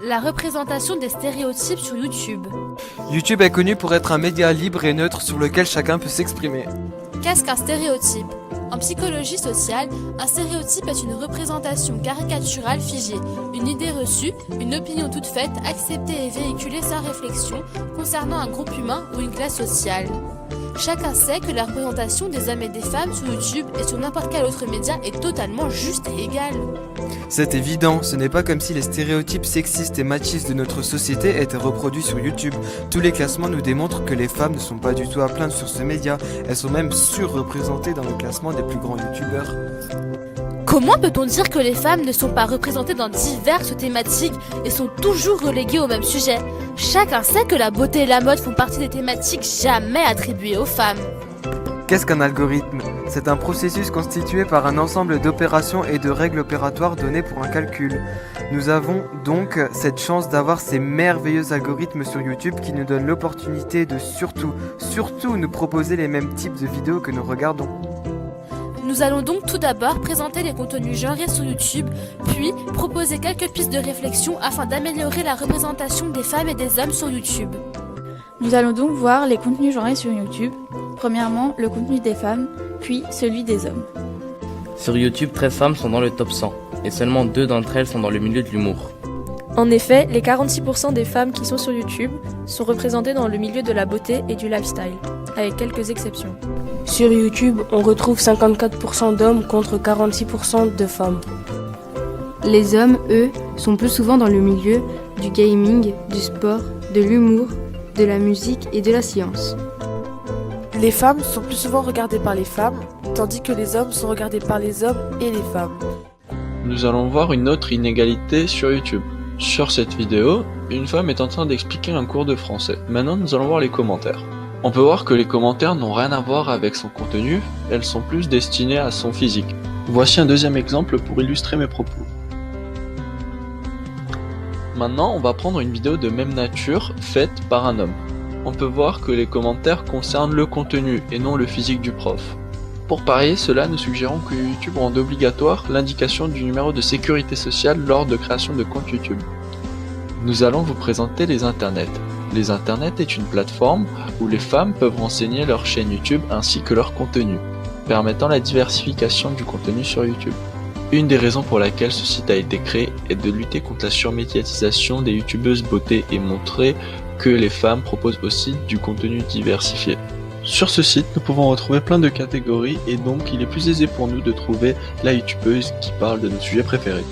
La représentation des stéréotypes sur YouTube. YouTube est connu pour être un média libre et neutre sur lequel chacun peut s'exprimer. Qu'est-ce qu'un stéréotype ? En psychologie sociale, un stéréotype est une représentation caricaturale figée, une idée reçue, une opinion toute faite, acceptée et véhiculée sans réflexion concernant un groupe humain ou une classe sociale. Chacun sait que la représentation des hommes et des femmes sur YouTube et sur n'importe quel autre média est totalement juste et égale. C'est évident, ce n'est pas comme si les stéréotypes sexistes et machistes de notre société étaient reproduits sur YouTube. Tous les classements nous démontrent que les femmes ne sont pas du tout à plaindre sur ce média, elles sont même surreprésentées dans le classement des plus grands YouTubeurs. Comment peut-on dire que les femmes ne sont pas représentées dans diverses thématiques et sont toujours reléguées au même sujet ? Chacun sait que la beauté et la mode font partie des thématiques jamais attribuées aux femmes. Qu'est-ce qu'un algorithme ? C'est un processus constitué par un ensemble d'opérations et de règles opératoires données pour un calcul. Nous avons donc cette chance d'avoir ces merveilleux algorithmes sur YouTube qui nous donnent l'opportunité de surtout nous proposer les mêmes types de vidéos que nous regardons. Nous allons donc tout d'abord présenter les contenus genrés sur YouTube, puis proposer quelques pistes de réflexion afin d'améliorer la représentation des femmes et des hommes sur YouTube. Nous allons donc voir les contenus genrés sur YouTube. Premièrement, le contenu des femmes, puis celui des hommes. Sur YouTube, 13 femmes sont dans le top 100, et seulement 2 d'entre elles sont dans le milieu de l'humour. En effet, les 46% des femmes qui sont sur YouTube sont représentées dans le milieu de la beauté et du lifestyle, avec quelques exceptions. Sur YouTube, on retrouve 54% d'hommes contre 46% de femmes. Les hommes, eux, sont plus souvent dans le milieu du gaming, du sport, de l'humour, de la musique et de la science. Les femmes sont plus souvent regardées par les femmes, tandis que les hommes sont regardés par les hommes et les femmes. Nous allons voir une autre inégalité sur YouTube. Sur cette vidéo, une femme est en train d'expliquer un cours de français. Maintenant, nous allons voir les commentaires. On peut voir que les commentaires n'ont rien à voir avec son contenu, elles sont plus destinées à son physique. Voici un deuxième exemple pour illustrer mes propos. Maintenant, on va prendre une vidéo de même nature faite par un homme. On peut voir que les commentaires concernent le contenu et non le physique du prof. Pour parier cela, nous suggérons que YouTube rende obligatoire l'indication du numéro de sécurité sociale lors de création de compte YouTube. Nous allons vous présenter les internets. Les internets est une plateforme où les femmes peuvent renseigner leur chaîne YouTube ainsi que leur contenu, permettant la diversification du contenu sur YouTube. Une des raisons pour laquelle ce site a été créé est de lutter contre la surmédiatisation des youtubeuses beauté et montrer que les femmes proposent aussi du contenu diversifié. Sur ce site, nous pouvons retrouver plein de catégories et donc il est plus aisé pour nous de trouver la youtubeuse qui parle de nos sujets préférés.